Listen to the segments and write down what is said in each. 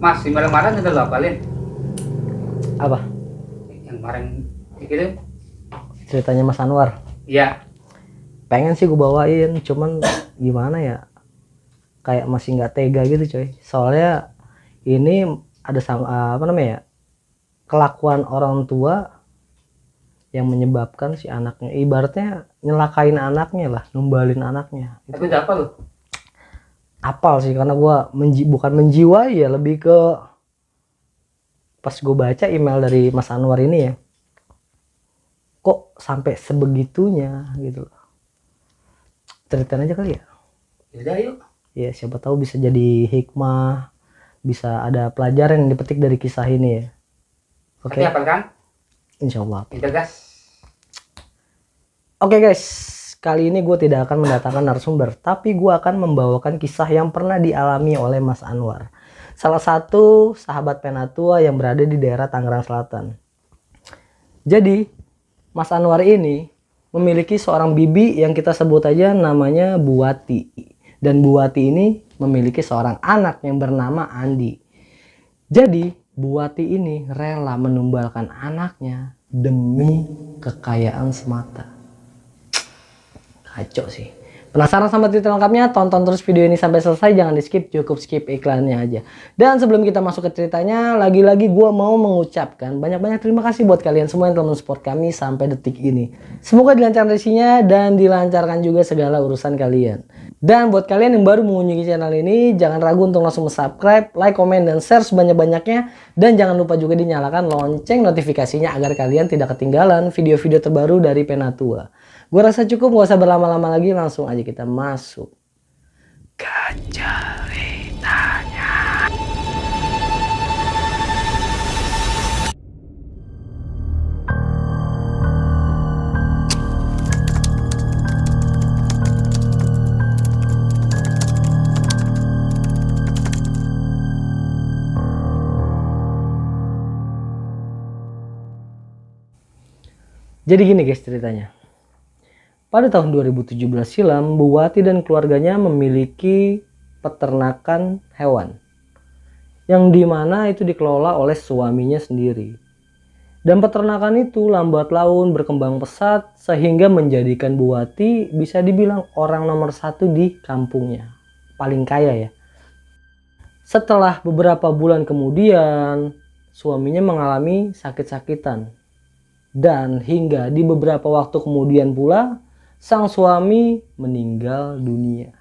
Mas, di kemarin udah lo apalin Apa yang kemarin dikirim? ceritanya Mas Anwar? Iya. Pengen sih gue bawain, cuman gimana ya, kayak masih nggak tega gitu coy. Soalnya ini ada apa namanya ya, kelakuan orang tua yang menyebabkan si anaknya ibaratnya nyelakain anaknya lah, numbalin anaknya. Tapi udah apa lo? Apal sih, karena gue bukan menjiwai ya, lebih ke pas gue baca email dari Mas Anwar ini ya, kok sampai sebegitunya gitu loh. Ceritain aja kali ya. Yaudah yuk. Ya siapa tahu bisa jadi hikmah, bisa ada pelajaran yang dipetik dari kisah ini ya. Oke. Tapi apa kan? Insya Allah. Kita gas. Oke guys, kali ini gue tidak akan mendatangkan narasumber, tapi gue akan membawakan kisah yang pernah dialami oleh Mas Anwar, salah satu sahabat Penatua yang berada di daerah Tangerang Selatan. Jadi Mas Anwar ini memiliki seorang bibi yang kita sebut aja namanya Buati. Dan Buati ini memiliki seorang anak yang bernama Andi. Jadi Buati ini rela menumbalkan anaknya demi kekayaan semata. Kacau sih. Penasaran sama cerita lengkapnya? Tonton terus video ini sampai selesai, jangan di skip, cukup skip iklannya aja. Dan sebelum kita masuk ke ceritanya, lagi-lagi gue mau mengucapkan banyak-banyak terima kasih buat kalian semua yang telah mensupport kami sampai detik ini. Semoga dilancarkan rezekinya dan dilancarkan juga segala urusan kalian. Dan buat kalian yang baru mengunjungi channel ini, jangan ragu untuk langsung subscribe, like, komen, dan share sebanyak-banyaknya. Dan jangan lupa juga dinyalakan lonceng notifikasinya agar kalian tidak ketinggalan video-video terbaru dari Penatua. Gue rasa cukup, gak usah berlama-lama lagi, langsung aja kita masuk ke ceritanya. Jadi gini guys ceritanya. Pada tahun 2017 silam, Buati dan keluarganya memiliki peternakan hewan yang dimana itu dikelola oleh suaminya sendiri. Dan peternakan itu lambat laun berkembang pesat sehingga menjadikan Buati bisa dibilang orang nomor satu di kampungnya, paling kaya ya. Setelah beberapa bulan kemudian, suaminya mengalami sakit-sakitan. Dan hingga di beberapa waktu kemudian pula, sang suami meninggal dunia.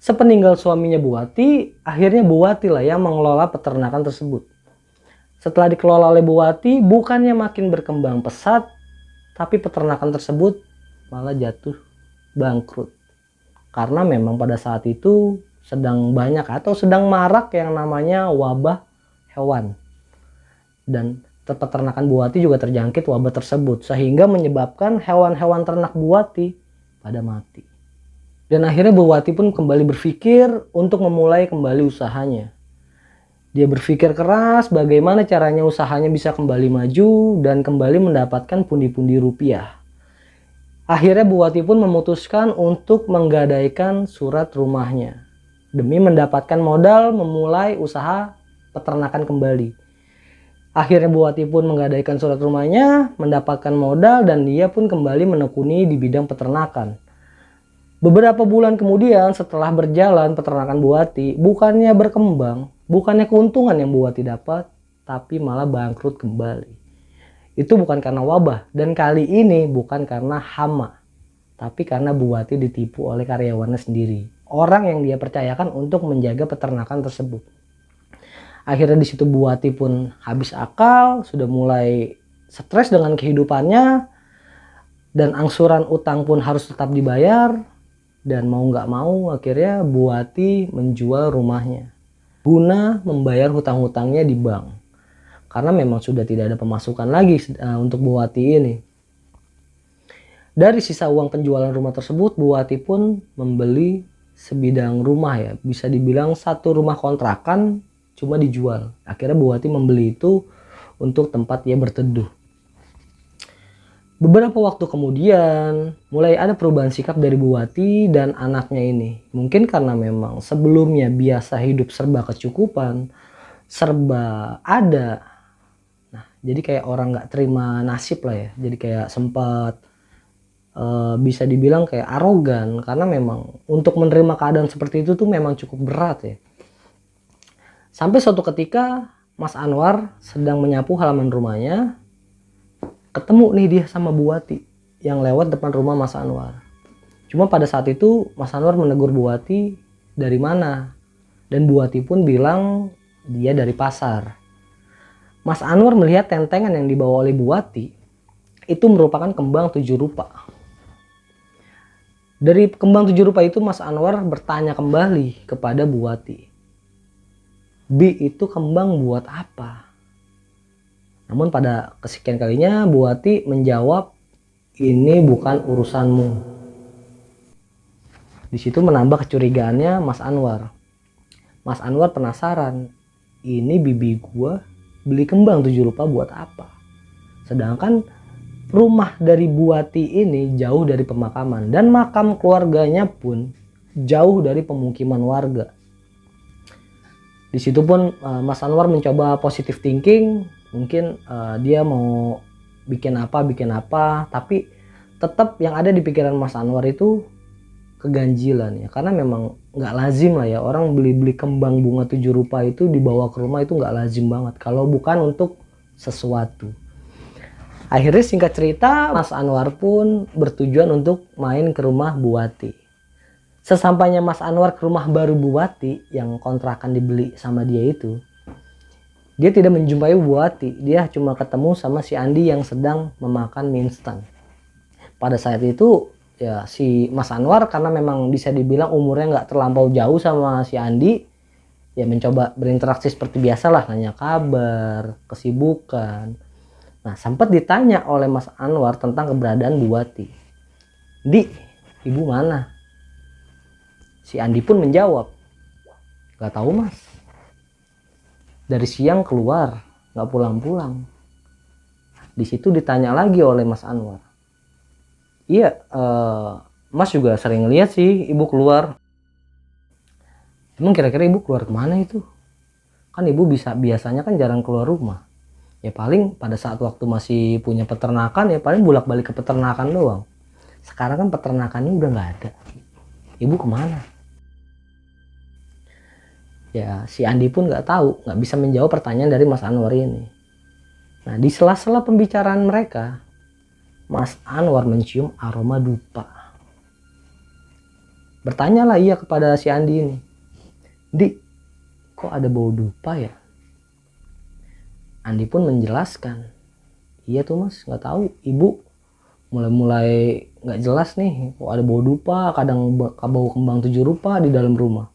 Sepeninggal suaminya Buati, akhirnya Buati lah yang mengelola peternakan tersebut. Setelah dikelola oleh Buati, bukannya makin berkembang pesat, tapi peternakan tersebut malah jatuh bangkrut. Karena memang pada saat itu sedang banyak atau sedang marak yang namanya wabah hewan. Dan peternakan Buati juga terjangkit wabah tersebut sehingga menyebabkan hewan-hewan ternak Buati pada mati. Dan akhirnya Buati pun kembali berpikir untuk memulai kembali usahanya. Dia berpikir keras bagaimana caranya usahanya bisa kembali maju dan kembali mendapatkan pundi-pundi rupiah. Akhirnya Buati pun memutuskan untuk menggadaikan surat rumahnya demi mendapatkan modal memulai usaha peternakan kembali. Akhirnya Buati pun menggadaikan surat rumahnya, mendapatkan modal, dan dia pun kembali menekuni di bidang peternakan. Beberapa bulan kemudian setelah berjalan peternakan Buati, bukannya berkembang, bukannya keuntungan yang Buati dapat, tapi malah bangkrut kembali. Itu bukan karena wabah, dan kali ini bukan karena hama, tapi karena Buati ditipu oleh karyawannya sendiri. Orang yang dia percayakan untuk menjaga peternakan tersebut. Akhirnya di situ Buati pun habis akal, sudah mulai stres dengan kehidupannya, dan angsuran utang pun harus tetap dibayar. Dan mau nggak mau akhirnya Buati menjual rumahnya guna membayar hutang-hutangnya di bank. Karena memang sudah tidak ada pemasukan lagi untuk Buati ini. Dari sisa uang penjualan rumah tersebut, Buati pun membeli sebidang rumah ya, bisa dibilang satu rumah kontrakan cuma dijual. Akhirnya Buati membeli itu untuk tempat dia berteduh. Beberapa waktu kemudian mulai ada perubahan sikap dari Buati dan anaknya ini. Mungkin karena memang sebelumnya biasa hidup serba kecukupan, serba ada. Nah, jadi kayak orang nggak terima nasib lah ya. Jadi kayak sempat bisa dibilang kayak arogan, karena memang untuk menerima keadaan seperti itu tuh memang cukup berat ya. Sampai suatu ketika Mas Anwar sedang menyapu halaman rumahnya, ketemu nih dia sama Bu Wati yang lewat depan rumah Mas Anwar. Cuma pada saat itu Mas Anwar menegur Bu Wati dari mana, dan Bu Wati pun bilang dia dari pasar. Mas Anwar melihat tentengan yang dibawa oleh Bu Wati itu merupakan kembang 7 rupa. Dari kembang 7 rupa itu Mas Anwar bertanya kembali kepada Bu Wati, "Bi, itu kembang buat apa?" Namun pada kesekian kalinya Bu Wati menjawab, "Ini bukan urusanmu." Di situ menambah kecurigaannya Mas Anwar. Mas Anwar penasaran, ini bibi gua beli kembang 7 rupa buat apa? Sedangkan rumah dari Bu Wati ini jauh dari pemakaman dan makam keluarganya pun jauh dari pemukiman warga. Di situ pun Mas Anwar mencoba positive thinking, mungkin dia mau bikin apa, tapi tetap yang ada di pikiran Mas Anwar itu keganjilan ya, karena memang nggak lazim lah ya orang beli kembang bunga 7 rupa itu dibawa ke rumah, itu nggak lazim banget kalau bukan untuk sesuatu. Akhirnya singkat cerita Mas Anwar pun bertujuan untuk main ke rumah Bu Wati. Sesampainya Mas Anwar ke rumah baru Bu Wati yang kontrakan dibeli sama dia itu, dia tidak menjumpai Bu Wati, dia cuma ketemu sama si Andi yang sedang memakan mie instan. Pada saat itu ya si Mas Anwar karena memang bisa dibilang umurnya nggak terlampau jauh sama si Andi, ya mencoba berinteraksi seperti biasa lah, nanya kabar, kesibukan. Nah, sempat ditanya oleh Mas Anwar tentang keberadaan Bu Wati. "Di, ibu mana?" Si Andi pun menjawab, "Gak tahu mas, dari siang keluar, gak pulang-pulang." Di situ ditanya lagi oleh Mas Anwar, "Iya, mas juga sering lihat sih ibu keluar. Emang kira-kira ibu keluar kemana itu? Kan ibu biasanya kan jarang keluar rumah. Ya paling pada saat waktu masih punya peternakan ya paling bolak-balik ke peternakan doang. Sekarang kan peternakannya udah nggak ada. Ibu kemana?" Ya si Andi pun nggak tahu, nggak bisa menjawab pertanyaan dari Mas Anwar ini. Nah, di sela-sela pembicaraan mereka, Mas Anwar mencium aroma dupa. Bertanyalah ia kepada si Andi ini, "Di, kok ada bau dupa ya?" Andi pun menjelaskan, "Iya tuh mas, nggak tahu, ibu mulai nggak jelas nih, kok ada bau dupa, kadang bau kembang 7 rupa di dalam rumah."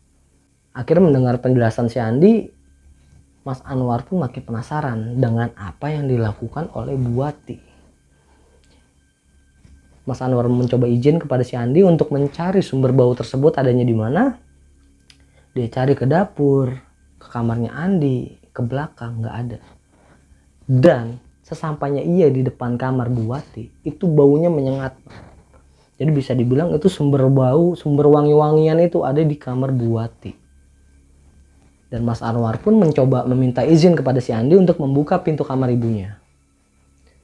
Akhirnya mendengar penjelasan si Andi, Mas Anwar pun makin penasaran dengan apa yang dilakukan oleh Bu Wati. Mas Anwar mencoba izin kepada si Andi untuk mencari sumber bau tersebut adanya di mana. Dia cari ke dapur, ke kamarnya Andi, ke belakang, nggak ada. Dan sesampainya ia di depan kamar Bu Wati, itu baunya menyengat. Jadi bisa dibilang itu sumber bau, sumber wangi-wangian itu ada di kamar Bu Wati. Dan Mas Anwar pun mencoba meminta izin kepada si Andi untuk membuka pintu kamar ibunya.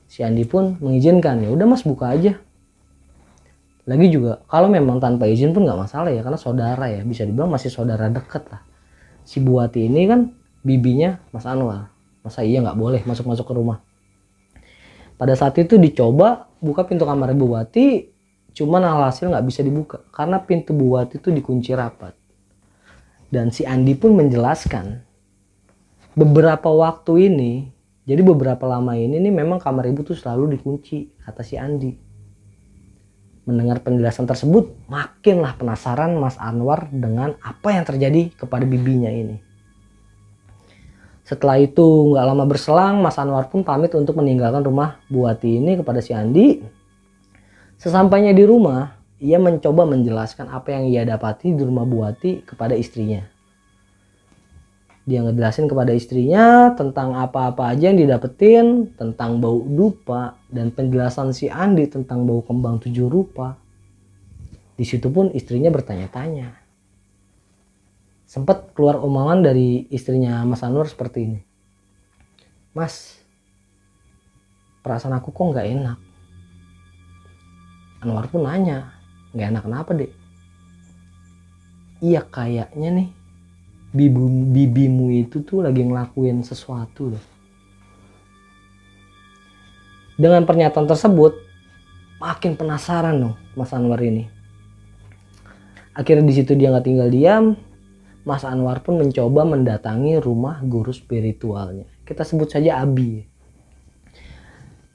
Si Andi pun mengizinkan, "Ya udah mas, buka aja." Lagi juga kalau memang tanpa izin pun nggak masalah ya, karena saudara ya, bisa dibilang masih saudara deket lah. Si Bu Wati ini kan bibinya Mas Anwar, masa iya nggak boleh masuk-masuk ke rumah. Pada saat itu dicoba buka pintu kamar Bu Wati, cuman alhasil nggak bisa dibuka karena pintu Bu Wati itu dikunci rapat. Dan si Andi pun menjelaskan, beberapa waktu ini, jadi beberapa lama ini nih memang kamar ibu tuh selalu dikunci, kata si Andi. Mendengar penjelasan tersebut, makinlah penasaran Mas Anwar dengan apa yang terjadi kepada bibinya ini. Setelah itu nggak lama berselang, Mas Anwar pun pamit untuk meninggalkan rumah Bu Wati ini kepada si Andi. Sesampainya di rumah, ia mencoba menjelaskan apa yang ia dapati di rumah Bu Wati kepada istrinya. Dia ngejelasin kepada istrinya tentang apa-apa aja yang didapetin, tentang bau dupa, dan penjelasan si Andi tentang bau kembang 7 rupa. Di situ pun istrinya bertanya-tanya, Sempat keluar omongan dari istrinya Mas Anwar seperti ini. Mas, perasaan aku kok nggak enak. Anwar pun nanya, nggak enak kenapa dek? Iya kayaknya nih bibimu itu tuh lagi ngelakuin sesuatu deh. Dengan pernyataan tersebut makin penasaran dong Mas Anwar ini. Akhirnya di situ dia nggak tinggal diam. Mas Anwar pun mencoba mendatangi rumah guru spiritualnya. Kita sebut saja Abi.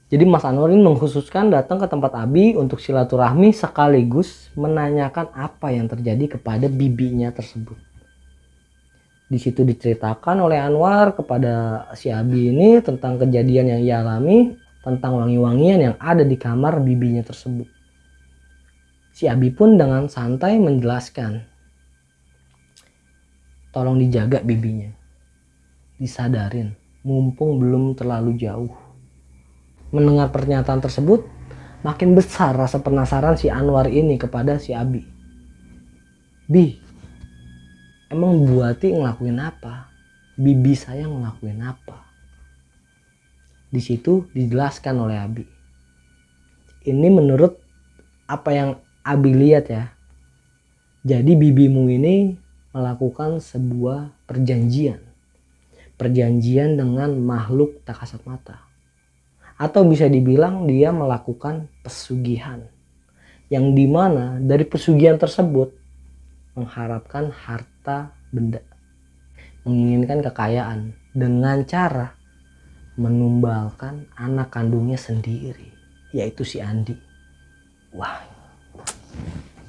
Jadi Mas Anwar ini mengkhususkan datang ke tempat Abi untuk silaturahmi sekaligus menanyakan apa yang terjadi kepada bibinya tersebut. Di situ diceritakan oleh Anwar kepada si Abi ini tentang kejadian yang ia alami, tentang wangi-wangian yang ada di kamar bibinya tersebut. Si Abi pun dengan santai menjelaskan, tolong dijaga bibinya, disadarin, mumpung belum terlalu jauh. Mendengar pernyataan tersebut, makin besar rasa penasaran si Anwar ini kepada si Abi. Bi, emang Bu Ati ngelakuin apa? Bibi saya ngelakuin apa? Di situ dijelaskan oleh Abi. Ini menurut apa yang Abi lihat ya. Jadi bibimu ini melakukan sebuah perjanjian. Perjanjian dengan makhluk tak kasat mata. Atau bisa dibilang dia melakukan pesugihan. Yang dimana dari pesugihan tersebut mengharapkan harta benda. Menginginkan kekayaan dengan cara menumbalkan anak kandungnya sendiri. Yaitu si Andi. Wah,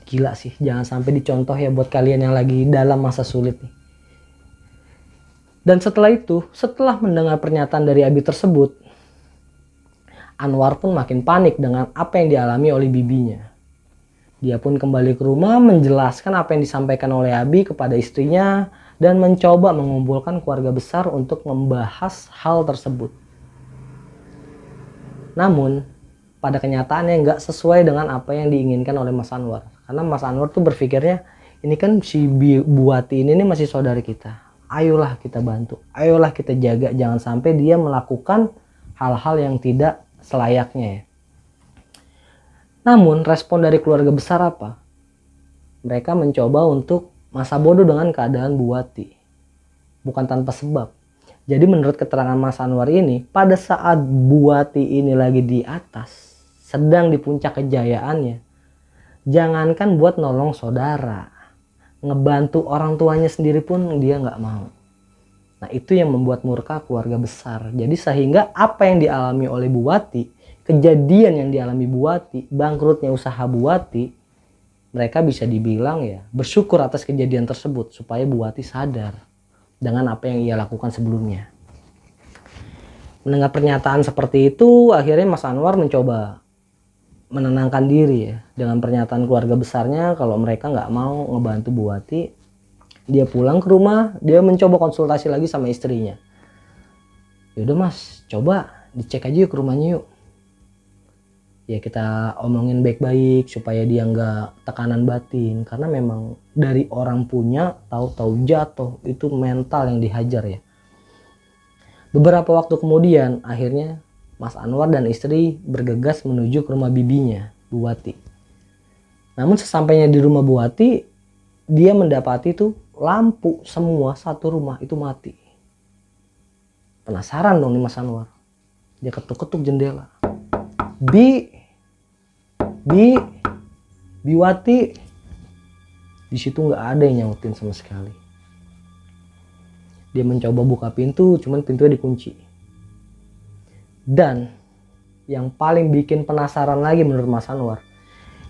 gila sih. Jangan sampai dicontoh ya buat kalian yang lagi dalam masa sulit nih. Dan setelah itu, setelah mendengar pernyataan dari Abi tersebut, Anwar pun makin panik dengan apa yang dialami oleh bibinya. Dia pun kembali ke rumah menjelaskan apa yang disampaikan oleh Abi kepada istrinya dan mencoba mengumpulkan keluarga besar untuk membahas hal tersebut. Namun, pada kenyataannya nggak sesuai dengan apa yang diinginkan oleh Mas Anwar. Karena Mas Anwar tuh berpikirnya, ini kan si Bu Ati ini masih saudara kita. Ayolah kita bantu, ayolah kita jaga, jangan sampai dia melakukan hal-hal yang tidak selayaknya ya. Namun respon dari keluarga besar apa? Mereka mencoba untuk masa bodoh dengan keadaan Bu Ati. Bukan tanpa sebab. Jadi menurut keterangan Mas Anwar ini, pada saat Bu Ati ini lagi di atas, sedang di puncak kejayaannya, jangankan buat nolong saudara, ngebantu orang tuanya sendiri pun dia nggak mau. Nah itu yang membuat murka keluarga besar. Jadi sehingga apa yang dialami oleh Bu Ati, kejadian yang dialami Bu Ati, bangkrutnya usaha Bu Ati, mereka bisa dibilang ya bersyukur atas kejadian tersebut supaya Bu Ati sadar dengan apa yang ia lakukan sebelumnya. Mendengar pernyataan seperti itu, akhirnya Mas Anwar mencoba menenangkan diri ya dengan pernyataan keluarga besarnya kalau mereka nggak mau ngebantu Bu Ati. Dia pulang ke rumah, dia mencoba konsultasi lagi sama istrinya. Yaudah Mas, coba dicek aja yuk ke rumahnya yuk. Ya kita omongin baik-baik supaya dia nggak tekanan batin. Karena memang dari orang punya tahu-tahu jatuh, itu mental yang dihajar ya. Beberapa waktu kemudian akhirnya Mas Anwar dan istri bergegas menuju ke rumah bibinya, Bu Ati. Namun sesampainya di rumah Bu Ati, dia mendapati tuh lampu semua satu rumah itu mati. Penasaran dong nih Mas Anwar. Dia ketuk-ketuk jendela. Biwati. Di situ nggak ada yang nyautin sama sekali. Dia mencoba buka pintu, cuman pintunya dikunci. Dan yang paling bikin penasaran lagi menurut Mas Anwar,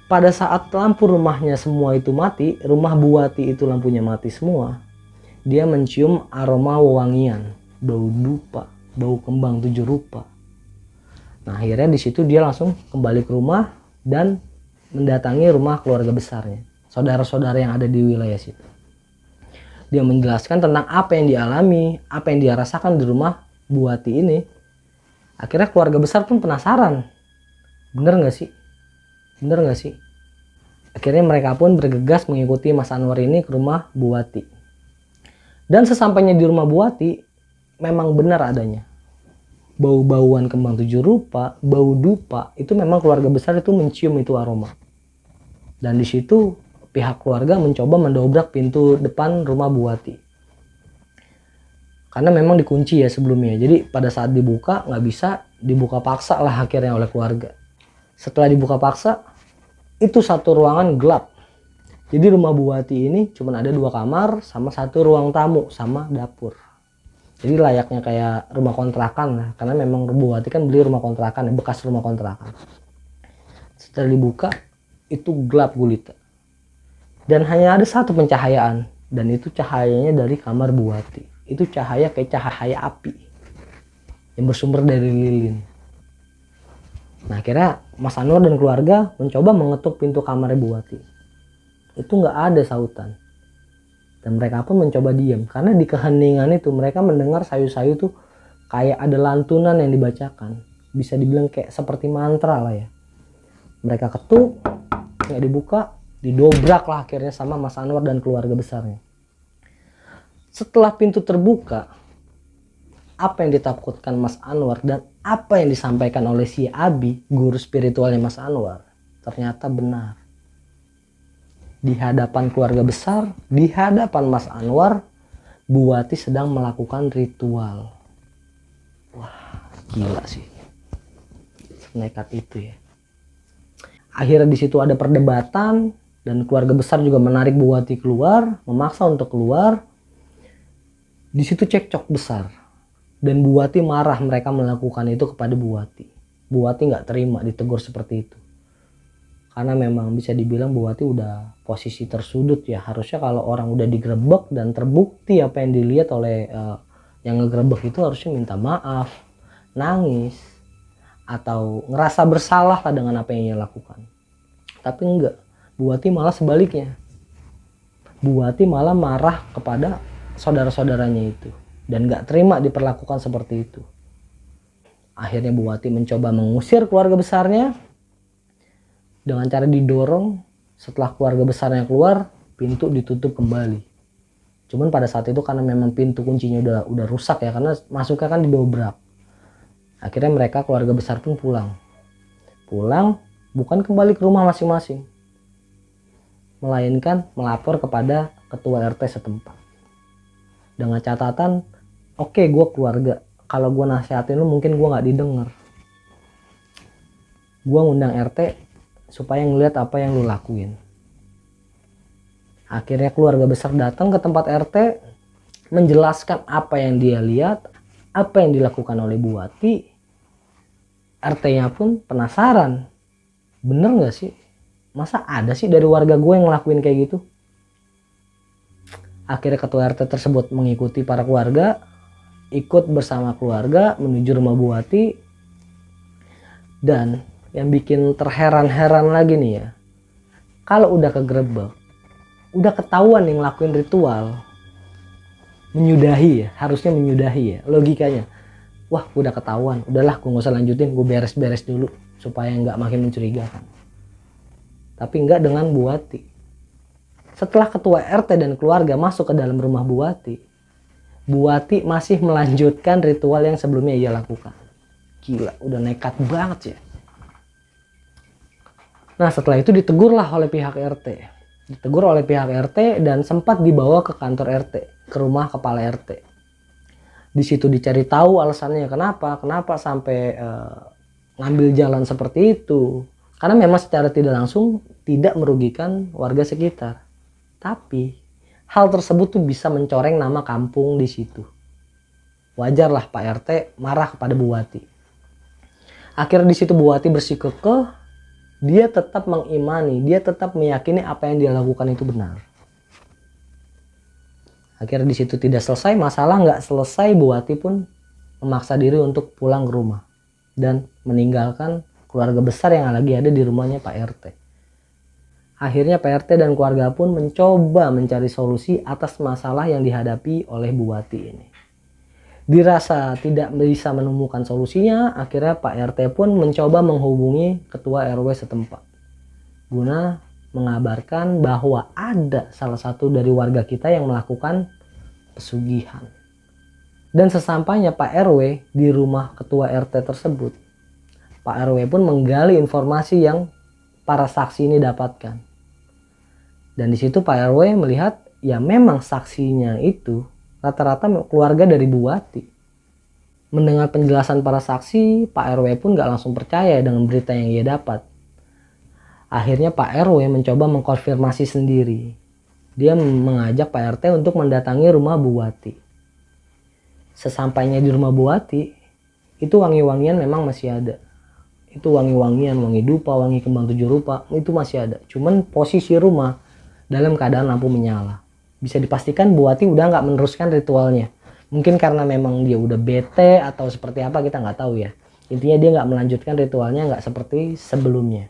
pada saat lampu rumahnya semua itu mati, rumah Bu Ati itu lampunya mati semua, dia mencium aroma wewangian, bau dupa, bau kembang 7 rupa. Nah akhirnya di situ dia langsung kembali ke rumah dan mendatangi rumah keluarga besarnya, saudara-saudara yang ada di wilayah situ. Dia menjelaskan tentang apa yang dialami, apa yang dia rasakan di rumah Bu Ati ini. Akhirnya keluarga besar pun penasaran, bener nggak sih? Bener gak sih? Akhirnya mereka pun bergegas mengikuti Mas Anwar ini ke rumah Bu Ati. Dan sesampainya di rumah Bu Wati, memang benar adanya bau-bauan kembang tujuh rupa, bau dupa, itu memang keluarga besar itu mencium itu aroma. Dan di situ pihak keluarga mencoba mendobrak pintu depan rumah Bu Wati. Karena memang dikunci ya sebelumnya. Jadi pada saat dibuka nggak bisa, dibuka paksa lah akhirnya oleh keluarga. Setelah dibuka paksa, itu satu ruangan gelap. Jadi rumah Bu Wati ini cuma ada 2 kamar sama 1 ruang tamu sama dapur. Jadi layaknya kayak rumah kontrakan lah. Karena memang Bu Wati kan beli rumah kontrakan ya, bekas rumah kontrakan. Setelah dibuka, itu gelap gulita. Dan hanya ada satu pencahayaan. Dan itu cahayanya dari kamar Bu Wati. Itu cahaya kayak cahaya api. Yang bersumber dari lilin. Nah akhirnya Mas Anwar dan keluarga mencoba mengetuk pintu kamar Bu Wati. Itu nggak ada sautan. Dan mereka pun mencoba diam. Karena di keheningan itu mereka mendengar sayu-sayu tuh kayak ada lantunan yang dibacakan. Bisa dibilang kayak seperti mantra lah ya. Mereka ketuk, nggak dibuka, didobrak lah akhirnya sama Mas Anwar dan keluarga besarnya. Setelah pintu terbuka, apa yang ditakutkan Mas Anwar dan apa yang disampaikan oleh si Abi, guru spiritualnya Mas Anwar, ternyata benar. Di hadapan keluarga besar, di hadapan Mas Anwar, Bu Wati sedang melakukan ritual. Wah, gila sih. Nekat itu ya. Akhirnya di situ ada perdebatan dan keluarga besar juga menarik Bu Wati keluar, memaksa untuk keluar. Di situ cekcok besar. Dan Bu Wati marah mereka melakukan itu kepada Bu Wati. Bu Wati nggak terima ditegur seperti itu. Karena memang bisa dibilang Bu Wati udah posisi tersudut ya. Harusnya kalau orang udah digerebek dan terbukti apa yang dilihat oleh yang ngegerebek itu harusnya minta maaf, nangis, atau ngerasa bersalah lah dengan apa yang ia lakukan. Tapi enggak, Bu Wati malah sebaliknya. Bu Wati malah marah kepada saudara-saudaranya itu. Dan gak terima diperlakukan seperti itu. Akhirnya Bu Wati mencoba mengusir keluarga besarnya. Dengan cara didorong, setelah keluarga besarnya keluar, pintu ditutup kembali. Cuman pada saat itu karena memang pintu kuncinya udah rusak ya, karena masuknya kan didobrak. Akhirnya mereka keluarga besar pun pulang. Pulang bukan kembali ke rumah masing-masing, melainkan melapor kepada ketua RT setempat. Dengan catatan, oke, gue keluarga, kalau gue nasihatin lu mungkin gue gak didengar. Gue ngundang RT supaya ngeliat apa yang lu lakuin. Akhirnya keluarga besar datang ke tempat RT, menjelaskan apa yang dia lihat, apa yang dilakukan oleh Bu Wati. RT-nya pun penasaran, bener gak sih? Masa ada sih dari warga gue yang ngelakuin kayak gitu? Akhirnya ketua RT tersebut mengikuti para keluarga, ikut bersama keluarga menuju rumah Bu Wati. Dan yang bikin terheran-heran lagi nih ya, kalau udah kegerebek, udah ketahuan yang ngelakuin ritual, menyudahi ya, harusnya menyudahi ya, logikanya. Wah, udah ketahuan, udahlah gue gak usah lanjutin, gue beres-beres dulu supaya nggak makin mencurigakan. Tapi nggak dengan Bu Wati. Setelah ketua RT dan keluarga masuk ke dalam rumah Bu Wati masih melanjutkan ritual yang sebelumnya ia lakukan. Gila, udah nekat banget ya. Nah setelah itu ditegurlah oleh pihak RT. Ditegur oleh pihak RT dan sempat dibawa ke kantor RT, ke rumah kepala RT. Di situ dicari tahu alasannya kenapa sampai ngambil jalan seperti itu. Karena memang secara tidak langsung tidak merugikan warga sekitar. Tapi hal tersebut tuh bisa mencoreng nama kampung di situ. Wajarlah Pak RT marah kepada Bu Wati. Akhirnya di situ Bu Wati bersikukuh. Dia tetap mengimani, dia tetap meyakini apa yang dia lakukan itu benar. Akhirnya di situ tidak selesai masalah, nggak selesai, Bu Wati pun memaksa diri untuk pulang ke rumah dan meninggalkan keluarga besar yang lagi ada di rumahnya Pak RT. Akhirnya Pak RT dan keluarga pun mencoba mencari solusi atas masalah yang dihadapi oleh Bu Wati ini. Dirasa tidak bisa menemukan solusinya, akhirnya Pak RT pun mencoba menghubungi ketua RW setempat guna mengabarkan bahwa ada salah satu dari warga kita yang melakukan pesugihan. Dan sesampainya Pak RW di rumah ketua RT tersebut, Pak RW pun menggali informasi yang para saksi ini dapatkan. Dan di situ Pak RW melihat ya memang saksinya itu rata-rata keluarga dari Bu Wati. Mendengar penjelasan para saksi, Pak RW pun gak langsung percaya dengan berita yang ia dapat. Akhirnya Pak RW mencoba mengkonfirmasi sendiri. Dia mengajak Pak RT untuk mendatangi rumah Bu Wati. Sesampainya di rumah Bu Wati, itu wangi-wangian memang masih ada. Itu wangi-wangian, wangi dupa, wangi kembang 7 rupa, itu masih ada. Cuman posisi rumah dalam keadaan lampu menyala. Bisa dipastikan Bu Wati udah nggak meneruskan ritualnya. Mungkin karena memang dia udah bete atau seperti apa kita nggak tahu ya. Intinya dia nggak melanjutkan ritualnya nggak seperti sebelumnya.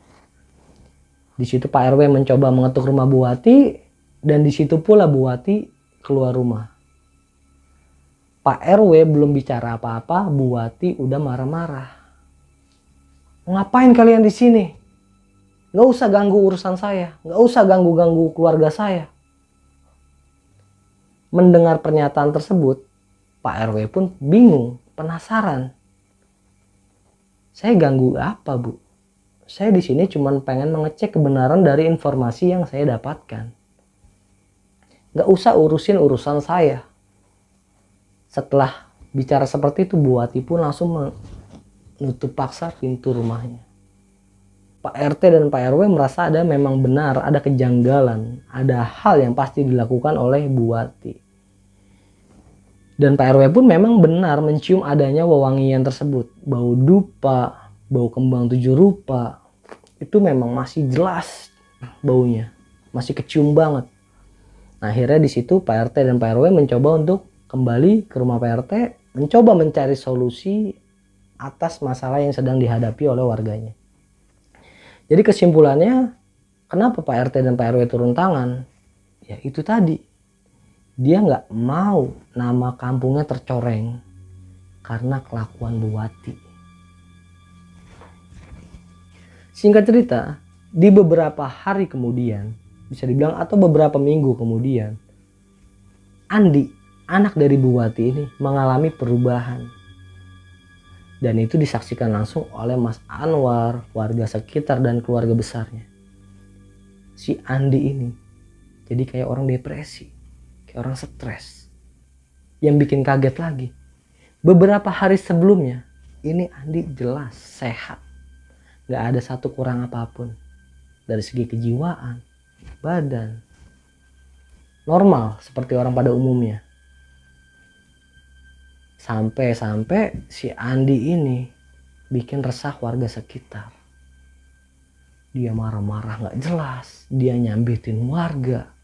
Di situ Pak RW mencoba mengetuk rumah Bu Wati dan di situ pula Bu Wati keluar rumah. Pak RW belum bicara apa-apa, Bu Wati udah marah-marah. Ngapain kalian di sini? Nggak usah ganggu urusan saya, nggak usah ganggu-ganggu keluarga saya. Mendengar pernyataan tersebut, Pak RW pun bingung, penasaran. Saya ganggu apa, Bu? Saya di sini cuma pengen mengecek kebenaran dari informasi yang saya dapatkan. Gak usah urusin urusan saya. Setelah bicara seperti itu, Bu Wati pun langsung menutup paksa pintu rumahnya. Pak RT dan Pak RW merasa ada memang benar, ada kejanggalan, ada hal yang pasti dilakukan oleh Bu Wati. Dan Pak RW pun memang benar mencium adanya wewangian tersebut. Bau dupa, bau kembang 7 rupa. Itu memang masih jelas baunya. Masih kecium banget. Nah, akhirnya di situ Pak RT dan Pak RW mencoba untuk kembali ke rumah Pak RT. Mencoba mencari solusi atas masalah yang sedang dihadapi oleh warganya. Jadi kesimpulannya, kenapa Pak RT dan Pak RW turun tangan? Ya itu tadi. Dia nggak mau nama kampungnya tercoreng karena kelakuan Bu Wati. Singkat cerita, di beberapa hari kemudian, bisa dibilang atau beberapa minggu kemudian, Andi, anak dari Bu Wati ini mengalami perubahan. Dan itu disaksikan langsung oleh Mas Anwar, warga sekitar dan keluarga besarnya. Si Andi ini jadi kayak orang depresi. Kayak orang stres. Yang bikin kaget lagi, beberapa hari sebelumnya ini Andi jelas sehat, gak ada satu kurang apapun dari segi kejiwaan, badan, normal seperti orang pada umumnya. Sampai-sampai si Andi ini bikin resah warga sekitar. Dia marah-marah gak jelas, dia nyambitin warga.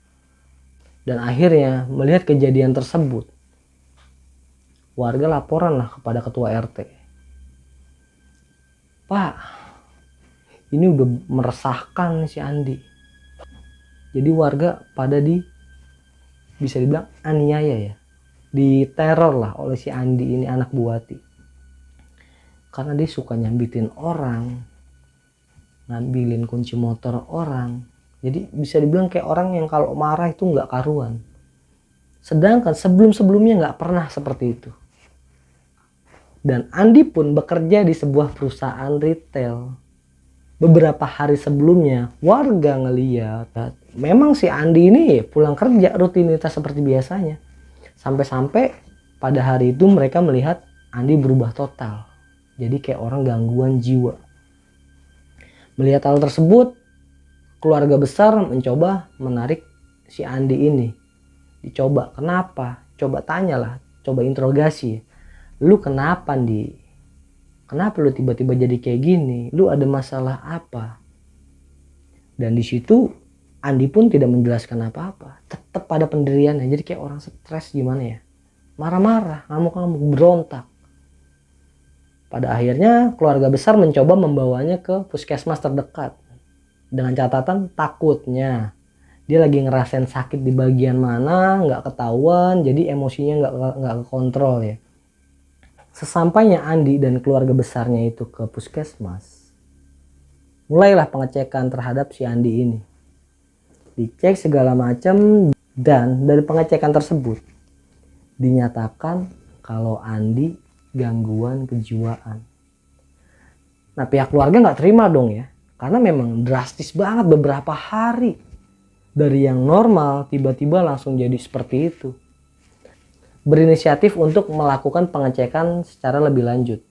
Dan akhirnya melihat kejadian tersebut, warga laporan lah kepada ketua RT. Pak, ini udah meresahkan si Andi. Jadi warga pada bisa dibilang aniaya ya. Diteror lah oleh si Andi ini, anak Bu Wati. Karena dia suka nyambitin orang, ngambilin kunci motor orang. Jadi bisa dibilang kayak orang yang kalau marah itu nggak karuan. Sedangkan sebelum-sebelumnya nggak pernah seperti itu. Dan Andi pun bekerja di sebuah perusahaan retail. Beberapa hari sebelumnya warga ngeliat memang si Andi ini pulang kerja rutinitas seperti biasanya. Sampai-sampai pada hari itu mereka melihat Andi berubah total. Jadi kayak orang gangguan jiwa. Melihat hal tersebut, keluarga besar mencoba menarik si Andi ini. Dicoba, kenapa? Coba tanyalah, coba interogasi. Lu kenapa, Andi? Kenapa lu tiba-tiba jadi kayak gini? Lu ada masalah apa? Dan di situ Andi pun tidak menjelaskan apa-apa. Tetap pada pendiriannya. Jadi kayak orang stres gimana ya? Marah-marah, ngamuk-ngamuk, berontak. Pada akhirnya keluarga besar mencoba membawanya ke puskesmas terdekat. Dengan catatan takutnya dia lagi ngerasain sakit di bagian mana nggak ketahuan, jadi emosinya nggak kekontrol ya. Sesampainya Andi dan keluarga besarnya itu ke puskesmas, mulailah pengecekan terhadap si Andi ini. Dicek segala macam dan dari pengecekan tersebut dinyatakan kalau Andi gangguan kejiwaan. Nah, pihak keluarga nggak terima dong ya, karena memang drastis banget beberapa hari. Dari yang normal tiba-tiba langsung jadi seperti itu. Berinisiatif untuk melakukan pengecekan secara lebih lanjut.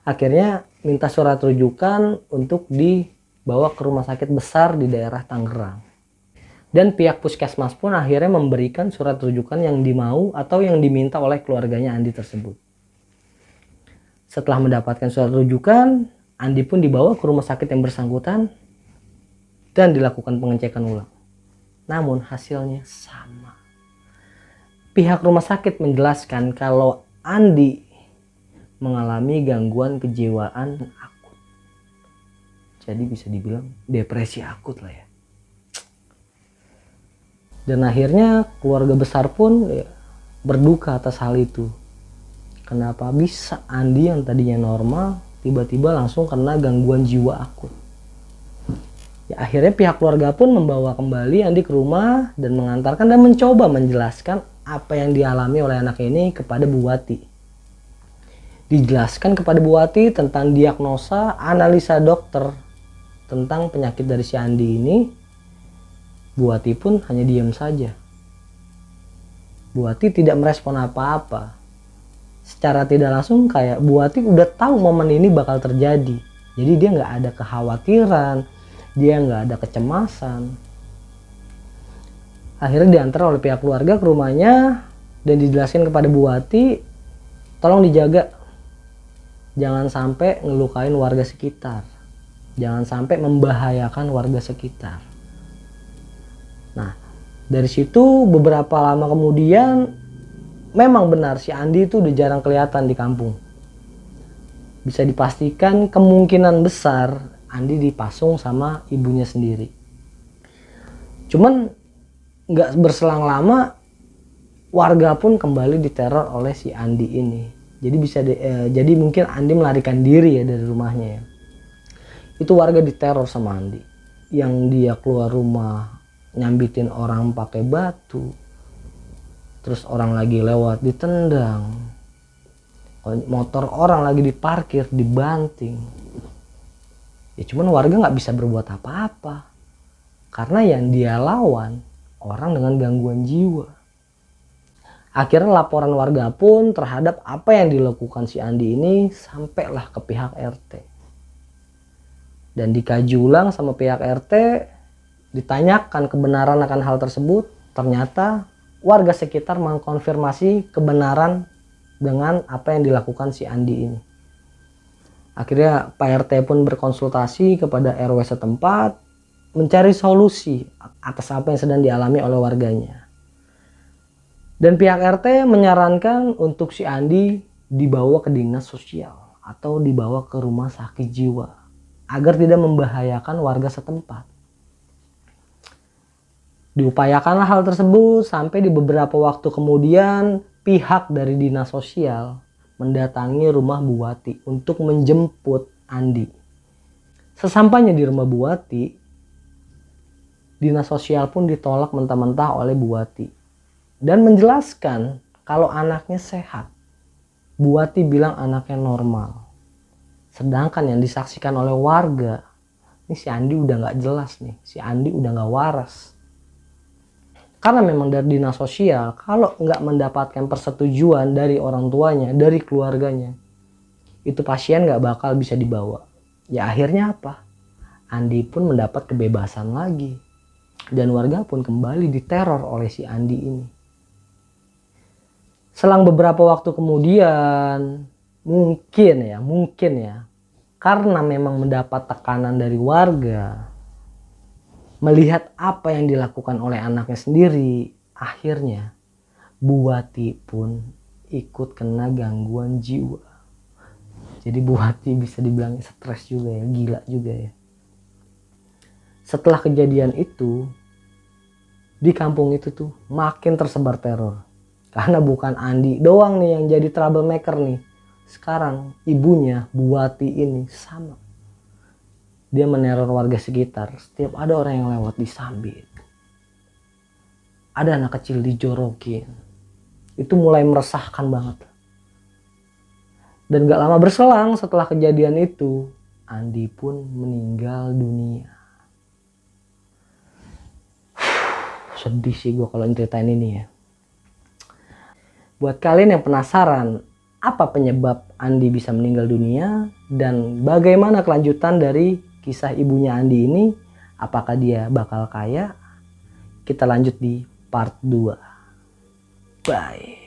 Akhirnya minta surat rujukan untuk dibawa ke rumah sakit besar di daerah Tangerang. Dan pihak puskesmas pun akhirnya memberikan surat rujukan yang dimau atau yang diminta oleh keluarganya Andi tersebut. Setelah mendapatkan surat rujukan, Andi pun dibawa ke rumah sakit yang bersangkutan dan dilakukan pengecekan ulang. Namun hasilnya sama. Pihak rumah sakit menjelaskan kalau Andi mengalami gangguan kejiwaan akut. Jadi bisa dibilang depresi akut lah ya. Dan akhirnya keluarga besar pun ya, berduka atas hal itu. Kenapa bisa Andi yang tadinya normal tiba-tiba langsung kena gangguan jiwa akut? Ya, akhirnya pihak keluarga pun membawa kembali Andi ke rumah dan mengantarkan dan mencoba menjelaskan apa yang dialami oleh anak ini kepada Bu Wati. Dijelaskan kepada Bu Wati tentang diagnosa analisa dokter tentang penyakit dari si Andi ini. Bu Wati pun hanya diam saja. Bu Wati tidak merespon apa-apa. Secara tidak langsung kayak Bu Wati udah tahu momen ini bakal terjadi. Jadi dia nggak ada kekhawatiran, dia nggak ada kecemasan. Akhirnya diantar oleh pihak keluarga ke rumahnya dan dijelaskan kepada Bu Wati, tolong dijaga. Jangan sampai ngelukain warga sekitar. Jangan sampai membahayakan warga sekitar. Nah, dari situ beberapa lama kemudian memang benar si Andi itu udah jarang kelihatan di kampung. Bisa dipastikan kemungkinan besar Andi dipasung sama ibunya sendiri. Cuman nggak berselang lama warga pun kembali diteror oleh si Andi ini. Jadi mungkin Andi melarikan diri ya dari rumahnya ya. Itu warga diteror sama Andi. Yang dia keluar rumah nyambitin orang pakai batu, terus orang lagi lewat ditendang, motor orang lagi diparkir dibanting. Ya cuman warga nggak bisa berbuat apa-apa karena yang dia lawan orang dengan gangguan jiwa. Akhirnya laporan warga pun terhadap apa yang dilakukan si Andi ini sampailah ke pihak RT dan dikaji ulang sama pihak RT. Ditanyakan kebenaran akan hal tersebut, ternyata warga sekitar mengkonfirmasi kebenaran dengan apa yang dilakukan si Andi ini. Akhirnya Pak RT pun berkonsultasi kepada RW setempat mencari solusi atas apa yang sedang dialami oleh warganya. Dan pihak RT menyarankan untuk si Andi dibawa ke dinas sosial atau dibawa ke rumah sakit jiwa agar tidak membahayakan warga setempat. Diupayakanlah hal tersebut sampai di beberapa waktu kemudian pihak dari dinas sosial mendatangi rumah Bu Wati untuk menjemput Andi. Sesampainya di rumah Bu Wati, dinas sosial pun ditolak mentah-mentah oleh Bu Wati dan menjelaskan kalau anaknya sehat. Bu Wati bilang anaknya normal. Sedangkan yang disaksikan oleh warga, ini si Andi udah nggak jelas nih, si Andi udah nggak waras. Karena memang dari dinas sosial, kalau nggak mendapatkan persetujuan dari orang tuanya, dari keluarganya, itu pasien nggak bakal bisa dibawa. Ya akhirnya apa? Andi pun mendapat kebebasan lagi. Dan warga pun kembali diteror oleh si Andi ini. Selang beberapa waktu kemudian, mungkin ya, karena memang mendapat tekanan dari warga, melihat apa yang dilakukan oleh anaknya sendiri, akhirnya Bu Wati pun ikut kena gangguan jiwa. Jadi Bu Wati bisa dibilang stres juga ya, gila juga ya. Setelah kejadian itu, di kampung itu tuh makin tersebar teror. Karena bukan Andi doang nih yang jadi troublemaker nih. Sekarang ibunya Bu Wati ini sama. Dia meneror warga sekitar. Setiap ada orang yang lewat disambit. Ada anak kecil dijorokin. Itu mulai meresahkan banget. Dan gak lama berselang setelah kejadian itu, Andi pun meninggal dunia. Sedih sih gue kalau ceritain ini ya. Buat kalian yang penasaran apa penyebab Andi bisa meninggal dunia dan bagaimana kelanjutan dari kisah ibunya Andi ini, apakah dia bakal kaya? Kita lanjut di part 2. Bye.